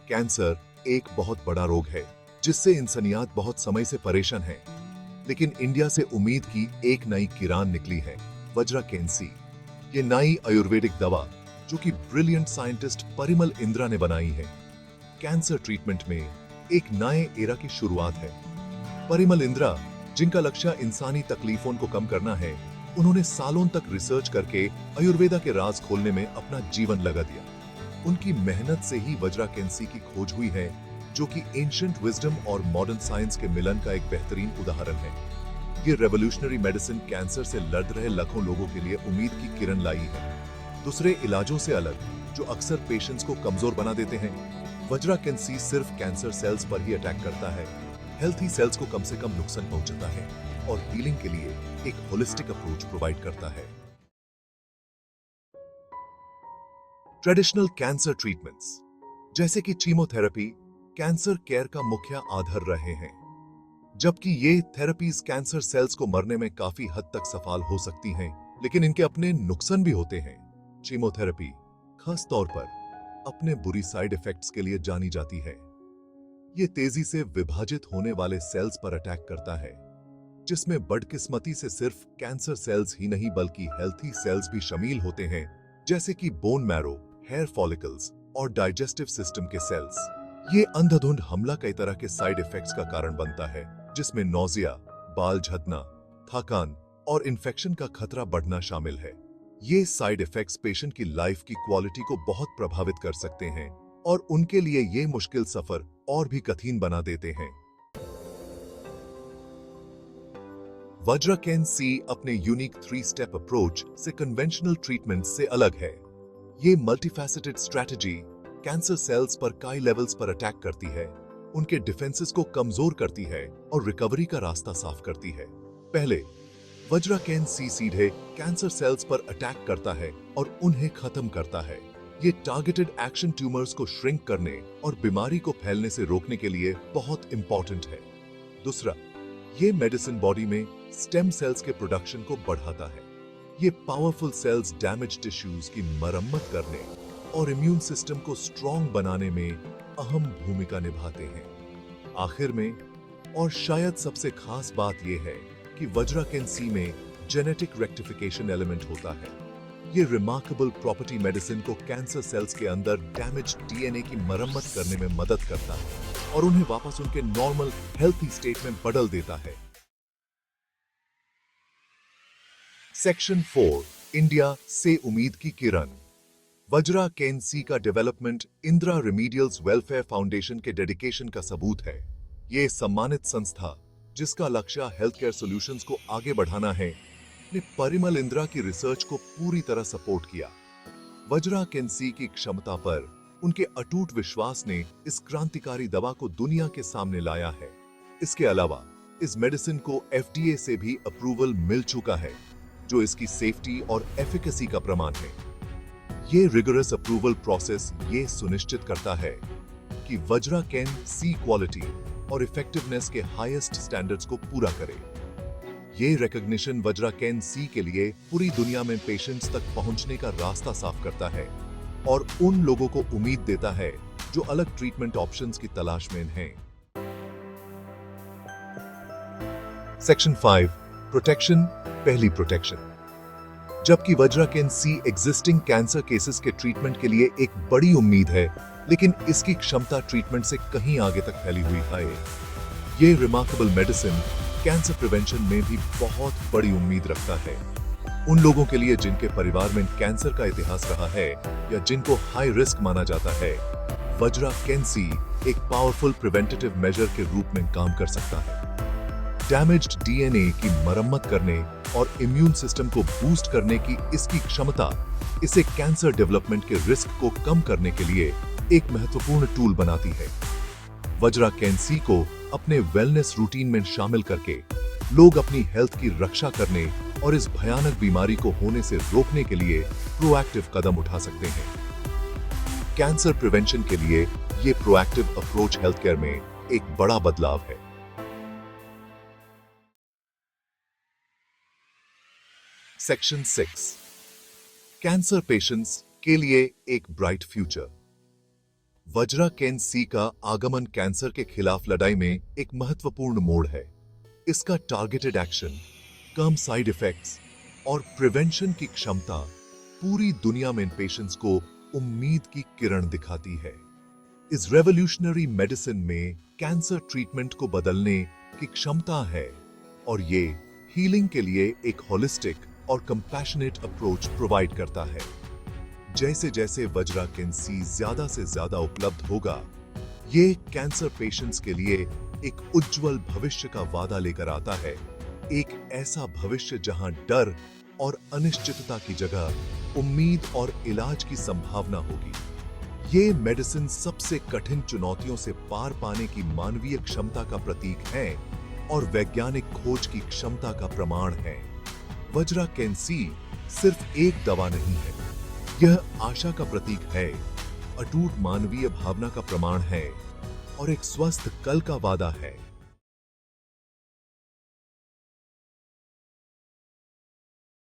Cancer एक बहुत बड़ा रोग है जिससे इंसानियत बहुत समय से परेशान है। लेकिन इंडिया से उम्मीद की एक नई किरण निकली है, वज्रा कैंसी। ये नई आयुर्वेदिक दवा जो कि ब्रिलियंट साइंटिस्ट परिमल इंद्रा ने बनाई है, कैंसर ट्रीटमेंट में एक नए एरा की शुरुआत है। परिमल इंद्रा, जिनका लक्ष्य इंसानी तकलीफों को कम करना है, उन्होंने सालों तक रिसर्च करके आयुर्वेदा के राज खोलने में अपना जीवन लगा दिया। उनकी मेहनत से ही वज्रा कैंसी की खोज हुई है, जो कि एंशिएंट विजडम और मॉडर्न साइंस के मिलन का एक बेहतरीन उदाहरण है। ये रेवोल्यूशनरी मेडिसिन कैंसर से लड़ रहे लाखों लोगों के लिए उम्मीद की किरण लाई है। दूसरे इलाजों से अलग, जो अक्सर पेशेंट्स को कमजोर बना देते हैं, वज्रा कैंसी सिर्फ कैंसर सेल्स पर ही अटैक करता है, हेल्थी सेल्स को कम से कम नुकसान पहुंचाता है और हीलिंग के लिए एक होलिस्टिक अप्रोच प्रोवाइड करता है। ट्रेडिशनल कैंसर ट्रीटमेंट्स जैसे कि कीमोथेरेपी कैंसर केयर का मुख्य आधार रहे हैं, जबकि ये थेरेपीज कैंसर सेल्स को मरने में काफी हद तक सफल हो सकती हैं, लेकिन इनके अपने नुकसान भी होते हैं। कीमोथेरेपी खास तौर पर अपने बुरी साइड इफेक्ट्स के लिए जानी जाती है। ये तेजी से विभाजित होने वाले सेल्स पर अटैक करता है, जिसमें बदकिस्मती से सिर्फ कैंसर सेल्स ही नहीं बल्कि हेल्थी सेल्स भी शामिल होते हैं, जैसे कि बोन मैरो, हेयर फॉलिकल्स और डाइजेस्टिव सिस्टम के सेल्स। ये अंधाधुंध हमला कई तरह के साइड इफेक्ट्स का कारण बनता है, जिसमें नौजिया, बाल झड़ना, थकान और इन्फेक्शन का खतरा बढ़ना शामिल है। ये साइड इफेक्ट्स पेशेंट की लाइफ की क्वालिटी को बहुत प्रभावित कर सकते हैं और उनके लिए ये मुश्किल सफर और भी कठिन बना देते हैं। वज्रा कैंसी अपने यूनिक 3 स्टेप अप्रोच से कन्वेंशनल ट्रीटमेंट से अलग है। ये मल्टीफैसेटेड स्ट्रैटेजी कैंसर सेल्स पर कई लेवल्स पर अटैक करती है, उनके डिफेंसेस को कमजोर करती है और रिकवरी का रास्ता साफ करती है। पहले, वज्रा कैंसी सीधे कैंसर सेल्स पर अटैक करता है और उन्हें खत्म करता है। ये टारगेटेड एक्शन ट्यूमर्स को श्रिंक करने और बीमारी को फैलने से रोकने के लिए बहुत इंपॉर्टेंट है। दूसरा, ये मेडिसिन बॉडी में स्टेम सेल्स के प्रोडक्शन को बढ़ाता है। ये पावरफुल सेल्स डैमेज टिश्यूज की मरम्मत करने और इम्यून सिस्टम को स्ट्रॉन्ग बनाने में अहम भूमिका निभाते हैं। आखिर में, और शायद सबसे खास बात यह है कि वज्रा कैंसी में जेनेटिक रेक्टिफिकेशन एलिमेंट होता है। ये रिमार्केबल प्रॉपर्टी मेडिसिन को कैंसर सेल्स के अंदर डैमेज डीएनए की मरम्मत करने में मदद करता है और उन्हें वापस उनके नॉर्मल हेल्थी स्टेट में बदल देता है। सेक्शन 4, इंडिया से उम्मीद की किरण। वज्रा कैंसी का डेवलपमेंट इंदिरा रेमेडियल्स वेलफेयर फाउंडेशन के डेडिकेशन का सबूत है। ये सम्मानित संस्था, जिसका लक्ष्य हेल्थ केयर सॉल्यूशंस को आगे बढ़ाना है, ने परिमल इंदिरा की रिसर्च को पूरी तरह सपोर्ट किया। वज्रा कैंसी की क्षमता पर उनके अटूट विश्वास ने इस क्रांतिकारी दवा को दुनिया के सामने लाया है। इसके अलावा इस मेडिसिन को एफडीए से भी अप्रूवल मिल चुका है, जो इसकी सेफ्टी और एफिकेसी का प्रमाण है। ये रिगरस अप्रूवल प्रोसेस ये सुनिश्चित करता है कि वज्रा कैंसी क्वालिटी और इफेक्टिवनेस के हाईएस्ट स्टैंडर्ड्स को पूरा करे। ये रिकॉग्निशन वज्रा कैंसी के लिए पूरी दुनिया में पेशेंट्स तक पहुंचने का रास्ता साफ करता है और उन लोगों को उम्मीद देता है जो अलग ट्रीटमेंट ऑप्शंस की तलाश में हैं। सेक्शन 5, प्रोटेक्शन, पहली प्रोटेक्शन। जबकि वज्रा कैंसी एग्जिस्टिंग कैंसर केसेस के ट्रीटमेंट के लिए एक बड़ी उम्मीद है, लेकिन इसकी क्षमता ट्रीटमेंट से कहीं आगे तक फैली हुई है। ये रिमार्केबल मेडिसिन कैंसर प्रिवेंशन में भी बहुत बड़ी उम्मीद रखता है। उन लोगों के लिए जिनके परिवार में कैंसर का इतिहास रहा है या जिनको हाई रिस्क माना जाता है, वज्रा कैंसी एक पावरफुल प्रिवेंटिव मेजर के रूप में काम कर सकता है। डैमेज्ड डीएनए की मरम्मत करने और इम्यून सिस्टम को बूस्ट करने की इसकी क्षमता इसे कैंसर डेवलपमेंट के रिस्क को कम करने के लिए एक महत्वपूर्ण टूल बनाती है। वज्रा कैंसी को अपने वेलनेस रूटीन में शामिल करके लोग अपनी हेल्थ की रक्षा करने और इस भयानक बीमारी को होने से रोकने के लिए प्रोएक्टिव कदम उठा सकते हैं। कैंसर प्रिवेंशन के लिए ये प्रोएक्टिव अप्रोच हेल्थ केयर में एक बड़ा बदलाव है। सेक्शन 6, कैंसर पेशेंट्स के लिए एक bright future. Vajra can see का आगमन कैंसर के खिलाफ लड़ाई में एक महत्वपूर्ण मोड़ है। इसका टारगेटेड एक्शन, कम साइड इफेक्ट्स और प्रिवेंशन की क्षमता पूरी दुनिया में पेशेंट्स को उम्मीद की किरण दिखाती है। इस रेवोल्यूशनरी मेडिसिन में कैंसर ट्रीटमेंट को बदलने की क्षमता है और ये हीलिंग के लिए एक होलिस्टिक और कंपैशनेट अप्रोच प्रोवाइड करता है। जैसे जैसे वज्रा कैन सी ज्यादा से ज्यादा उपलब्ध होगा, ये कैंसर पेशेंट्स के लिए एक उज्जवल भविष्य का वादा लेकर आता है। एक ऐसा भविष्य जहां डर और अनिश्चितता की जगह उम्मीद और इलाज की संभावना होगी। ये मेडिसिन सबसे कठिन चुनौतियों से पार पाने की मानवीय क्षमता का प्रतीक है और वैज्ञानिक खोज की क्षमता का प्रमाण है। वज्रा कैन सी सिर्फ एक दवा नहीं है, यह आशा का प्रतीक है, अटूट मानवीय भावना का प्रमाण है और एक स्वस्थ कल का वादा है।